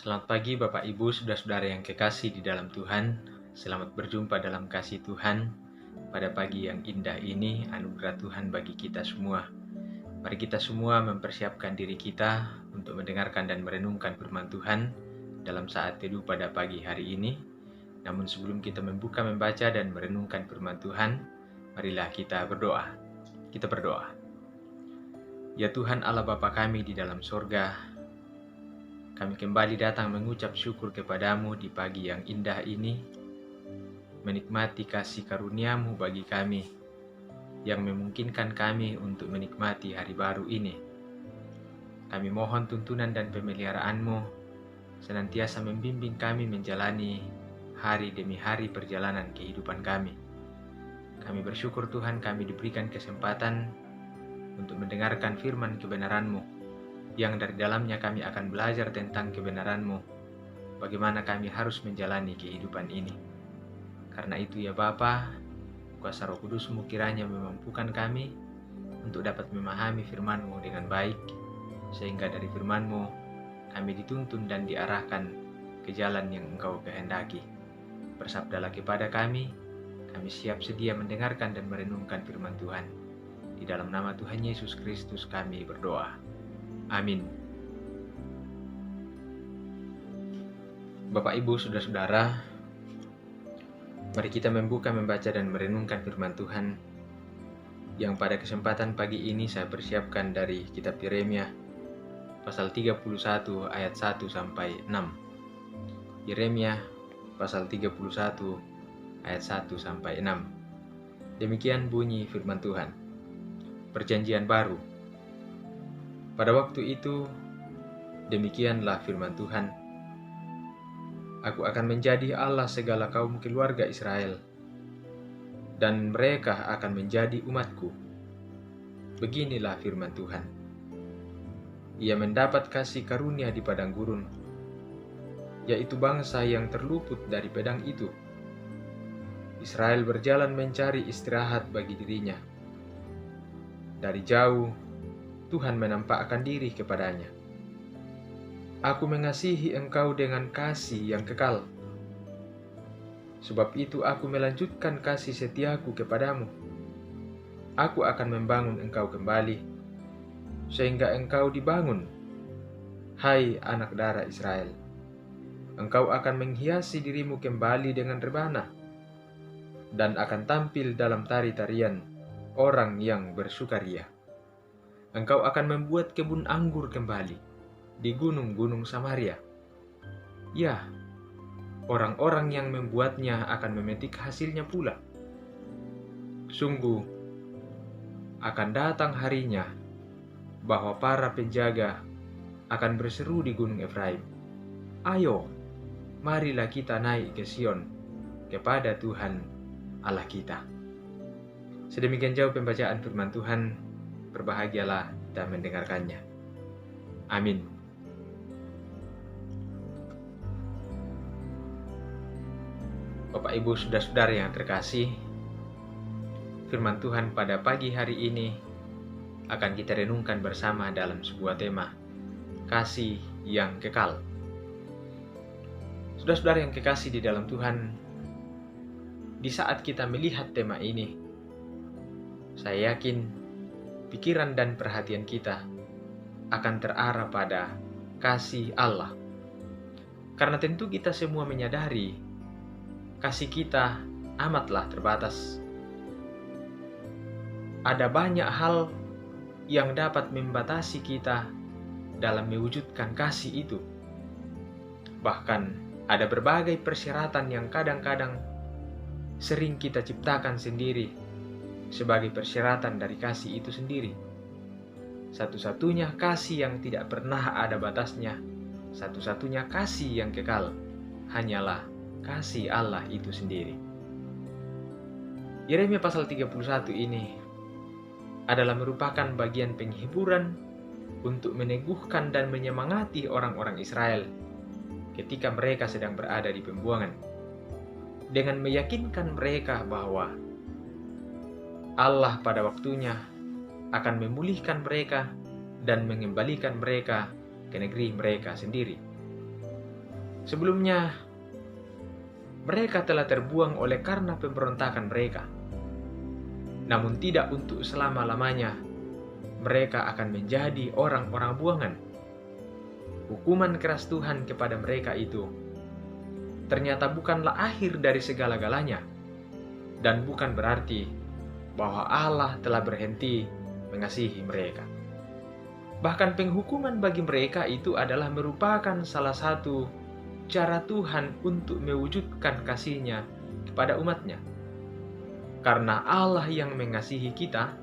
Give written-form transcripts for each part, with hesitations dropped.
Selamat pagi Bapak Ibu, saudara-saudara yang kekasih di dalam Tuhan. Selamat berjumpa dalam kasih Tuhan. Pada pagi yang indah ini, anugerah Tuhan bagi kita semua. Mari kita semua mempersiapkan diri kita untuk mendengarkan dan merenungkan firman Tuhan dalam saat teduh pada pagi hari ini. Namun sebelum kita membaca dan merenungkan firman Tuhan, marilah kita berdoa. Kita berdoa. Ya Tuhan Allah Bapa kami di dalam sorga, kami kembali datang mengucap syukur kepadamu di pagi yang indah ini, menikmati kasih karunia-Mu bagi kami, yang memungkinkan kami untuk menikmati hari baru ini. Kami mohon tuntunan dan pemeliharaan-Mu, senantiasa membimbing kami menjalani hari demi hari perjalanan kehidupan kami. Kami bersyukur Tuhan kami diberikan kesempatan untuk mendengarkan firman kebenaran-Mu, yang dari dalamnya kami akan belajar tentang kebenaran-Mu, bagaimana kami harus menjalani kehidupan ini. Karena itu ya Bapa, kuasa Roh Kudus-Mu kiranya memampukan kami untuk dapat memahami firman-Mu dengan baik, sehingga dari firman-Mu kami dituntun dan diarahkan ke jalan yang Engkau kehendaki. Bersabdalah kepada kami siap sedia mendengarkan dan merenungkan firman Tuhan. Di dalam nama Tuhan Yesus Kristus kami berdoa. Amin. Bapak Ibu, saudara-saudara, mari kita membaca dan merenungkan firman Tuhan yang pada kesempatan pagi ini saya persiapkan dari kitab Yeremia pasal 31 ayat 1 sampai 6. Yeremia pasal 31 ayat 1 sampai 6. Demikian bunyi firman Tuhan. Perjanjian baru. Pada waktu itu, demikianlah firman Tuhan. Aku akan menjadi Allah segala kaum keluarga Israel, dan mereka akan menjadi umatku. Beginilah firman Tuhan. Ia mendapat kasih karunia di padang gurun, yaitu bangsa yang terluput dari pedang itu. Israel berjalan mencari istirahat bagi dirinya. Dari jauh, Tuhan menampakkan diri kepadanya. Aku mengasihi engkau dengan kasih yang kekal. Sebab itu aku melanjutkan kasih setiaku kepadamu. Aku akan membangun engkau kembali, sehingga engkau dibangun, hai anak darah Israel. Engkau akan menghiasi dirimu kembali dengan rebana, dan akan tampil dalam tari-tarian orang yang bersukaria. Engkau akan membuat kebun anggur kembali di gunung-gunung Samaria. Ya, orang-orang yang membuatnya akan memetik hasilnya pula. Sungguh, akan datang harinya bahwa para penjaga akan berseru di gunung Efraim, ayo, marilah kita naik ke Sion, kepada Tuhan Allah kita. Sedemikian jauh pembacaan firman Tuhan. Berbahagialah kita mendengarkannya. Amin. Bapak Ibu saudara-saudara yang terkasih, firman Tuhan pada pagi hari ini akan kita renungkan bersama dalam sebuah tema, kasih yang kekal. Saudara-saudara yang kekasih di dalam Tuhan, di saat kita melihat tema ini, saya yakin pikiran dan perhatian kita akan terarah pada kasih Allah. Karena tentu kita semua menyadari kasih kita amatlah terbatas. Ada banyak hal yang dapat membatasi kita dalam mewujudkan kasih itu. Bahkan ada berbagai persyaratan yang kadang-kadang sering kita ciptakan sendiri sebagai persyaratan dari kasih itu sendiri. Satu-satunya kasih yang tidak pernah ada batasnya, satu-satunya kasih yang kekal, hanyalah kasih Allah itu sendiri. Yeremia pasal 31 ini adalah merupakan bagian penghiburan untuk meneguhkan dan menyemangati orang-orang Israel ketika mereka sedang berada di pembuangan, dengan meyakinkan mereka bahwa Allah pada waktunya akan memulihkan mereka dan mengembalikan mereka ke negeri mereka sendiri. Sebelumnya, mereka telah terbuang oleh karena pemberontakan mereka. Namun tidak untuk selama-lamanya, mereka akan menjadi orang-orang buangan. Hukuman keras Tuhan kepada mereka itu ternyata bukanlah akhir dari segala-galanya, dan bukan berarti bahwa Allah telah berhenti mengasihi mereka. Bahkan penghukuman bagi mereka itu adalah merupakan salah satu cara Tuhan untuk mewujudkan kasih-Nya kepada umat-Nya. Karena Allah yang mengasihi kita,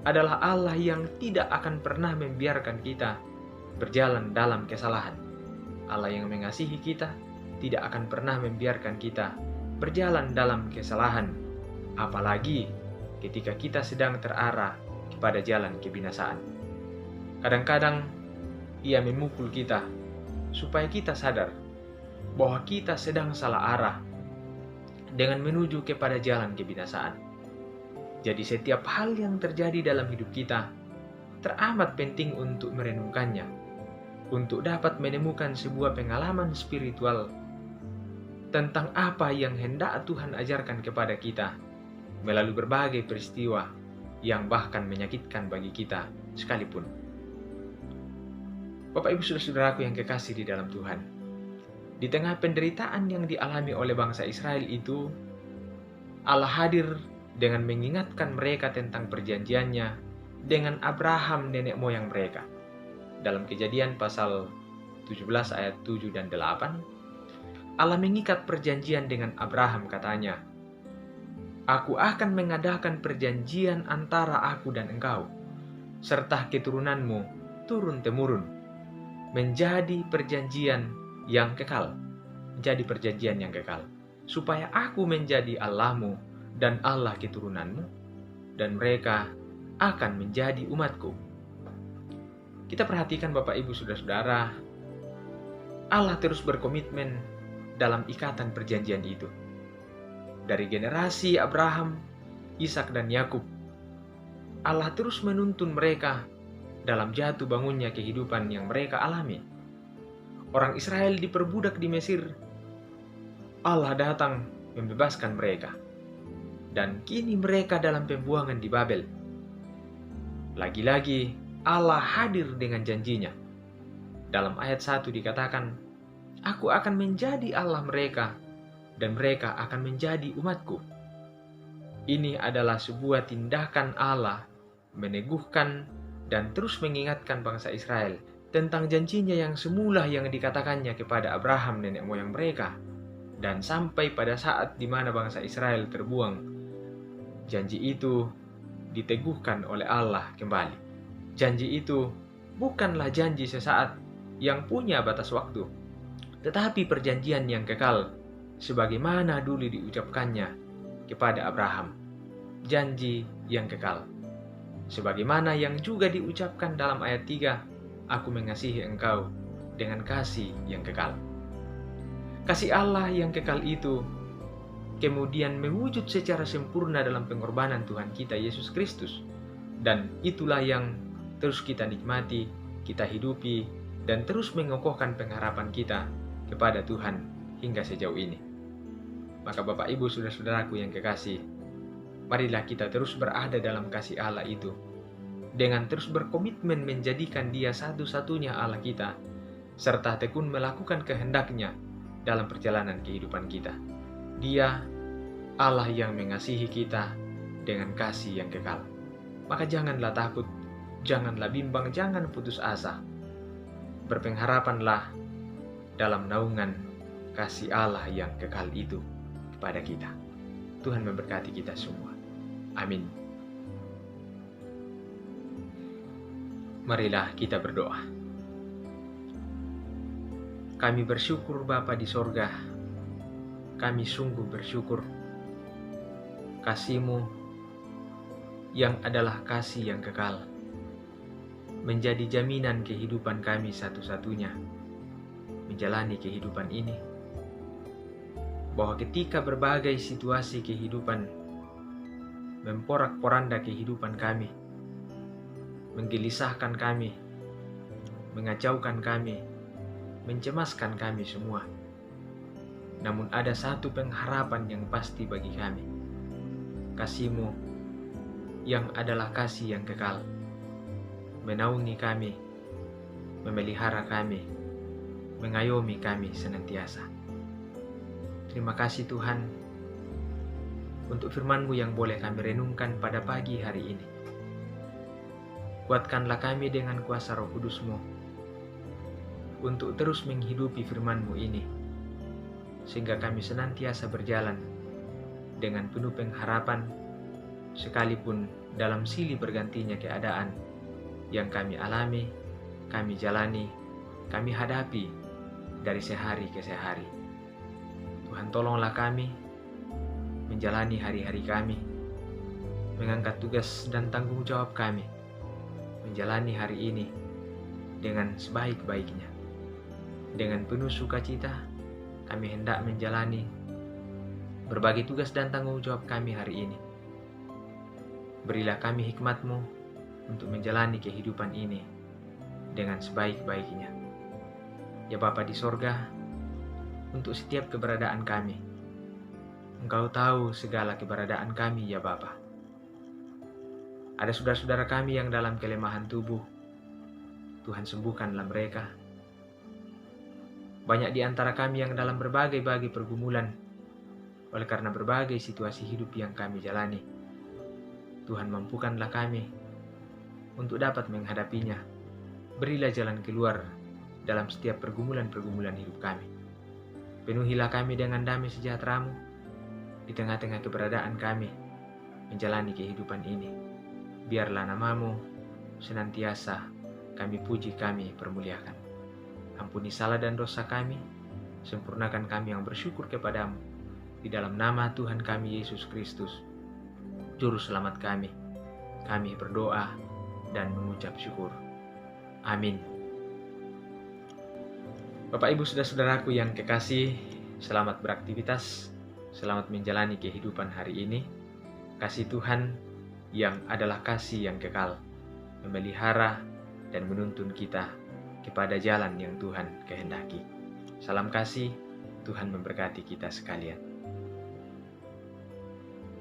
adalah Allah yang tidak akan pernah membiarkan kita berjalan dalam kesalahan. Allah yang mengasihi kita tidak akan pernah membiarkan kita berjalan dalam kesalahan, apalagi ketika kita sedang terarah kepada jalan kebinasaan. Kadang-kadang Ia memukul kita supaya kita sadar bahwa kita sedang salah arah dengan menuju kepada jalan kebinasaan. Jadi setiap hal yang terjadi dalam hidup kita teramat penting untuk merenungkannya, untuk dapat menemukan sebuah pengalaman spiritual tentang apa yang hendak Tuhan ajarkan kepada kita melalui berbagai peristiwa yang bahkan menyakitkan bagi kita sekalipun. Bapak Ibu Saudara-saudaraku yang kekasih di dalam Tuhan, di tengah penderitaan yang dialami oleh bangsa Israel itu, Allah hadir dengan mengingatkan mereka tentang perjanjiannya dengan Abraham nenek moyang mereka. Dalam Kejadian pasal 17 ayat 7 dan 8, Allah mengikat perjanjian dengan Abraham, katanya, "Aku akan mengadakan perjanjian antara aku dan engkau, serta keturunanmu turun-temurun, menjadi perjanjian yang kekal, supaya aku menjadi Allahmu dan Allah keturunanmu, dan mereka akan menjadi umatku." Kita perhatikan Bapak Ibu Saudara-saudara, Allah terus berkomitmen dalam ikatan perjanjian itu. Dari generasi Abraham, Ishak dan Yakub, Allah terus menuntun mereka dalam jatuh bangunnya kehidupan yang mereka alami. Orang Israel diperbudak di Mesir, Allah datang membebaskan mereka. Dan kini mereka dalam pembuangan di Babel. Lagi-lagi Allah hadir dengan janjinya. Dalam ayat 1 dikatakan, "Aku akan menjadi Allah mereka, dan mereka akan menjadi umatku." Ini adalah sebuah tindakan Allah meneguhkan dan terus mengingatkan bangsa Israel tentang janjinya yang semula yang dikatakannya kepada Abraham nenek moyang mereka. Dan sampai pada saat di mana bangsa Israel terbuang, janji itu diteguhkan oleh Allah kembali. Janji itu bukanlah janji sesaat yang punya batas waktu, tetapi perjanjian yang kekal, sebagaimana dulu diucapkannya kepada Abraham. Janji yang kekal, sebagaimana yang juga diucapkan dalam ayat 3, "Aku mengasihi engkau dengan kasih yang kekal." Kasih Allah yang kekal itu kemudian mewujud secara sempurna dalam pengorbanan Tuhan kita Yesus Kristus. Dan itulah yang terus kita nikmati, kita hidupi, dan terus mengokohkan pengharapan kita kepada Tuhan hingga sejauh ini. Maka Bapak Ibu Saudara-saudaraku yang kekasih, marilah kita terus berada dalam kasih Allah itu, dengan terus berkomitmen menjadikan Dia satu-satunya Allah kita, serta tekun melakukan kehendak-Nya dalam perjalanan kehidupan kita. Dia Allah yang mengasihi kita dengan kasih yang kekal. Maka janganlah takut, janganlah bimbang, jangan putus asa. Berpengharapanlah dalam naungan kasih Allah yang kekal itu kepada kita. Tuhan memberkati kita semua. Amin. Marilah kita berdoa. Kami bersyukur Bapa di sorga, kami sungguh bersyukur kasih-Mu yang adalah kasih yang kekal, menjadi jaminan kehidupan kami satu-satunya menjalani kehidupan ini. Bahwa ketika berbagai situasi kehidupan memporak-poranda kehidupan kami, menggelisahkan kami, mengacaukan kami, mencemaskan kami semua. Namun ada satu pengharapan yang pasti bagi kami, kasih-Mu yang adalah kasih yang kekal, menaungi kami, memelihara kami, mengayomi kami senantiasa. Terima kasih Tuhan untuk firman-Mu yang boleh kami renungkan pada pagi hari ini. Kuatkanlah kami dengan kuasa Roh Kudus-Mu untuk terus menghidupi firman-Mu ini, sehingga kami senantiasa berjalan dengan penuh pengharapan, sekalipun dalam silih bergantinya keadaan yang kami alami, kami jalani, kami hadapi dari sehari ke sehari. Tuhan, tolonglah kami menjalani hari-hari kami, mengangkat tugas dan tanggung jawab kami, menjalani hari ini dengan sebaik-baiknya. Dengan penuh sukacita, kami hendak menjalani berbagai tugas dan tanggung jawab kami hari ini. Berilah kami hikmat-Mu untuk menjalani kehidupan ini dengan sebaik-baiknya. Ya Bapa di sorga, untuk setiap keberadaan kami, Engkau tahu segala keberadaan kami ya Bapa. Ada saudara-saudara kami yang dalam kelemahan tubuh, Tuhan sembuhkanlah mereka. Banyak di antara kami yang dalam berbagai pergumulan oleh karena berbagai situasi hidup yang kami jalani. Tuhan, mampukanlah kami untuk dapat menghadapinya. Berilah jalan keluar dalam setiap pergumulan-pergumulan hidup kami. Penuhilah kami dengan damai sejahtera-Mu di tengah-tengah keberadaan kami menjalani kehidupan ini. Biarlah nama-Mu senantiasa kami puji, kami permuliakan. Ampuni salah dan dosa kami, sempurnakan kami yang bersyukur kepada-Mu. Di dalam nama Tuhan kami Yesus Kristus, Juru Selamat kami berdoa dan mengucap syukur. Amin. Bapak Ibu saudara-saudaraku yang kekasih, selamat beraktivitas, selamat menjalani kehidupan hari ini. Kasih Tuhan yang adalah kasih yang kekal, memelihara dan menuntun kita kepada jalan yang Tuhan kehendaki. Salam kasih, Tuhan memberkati kita sekalian.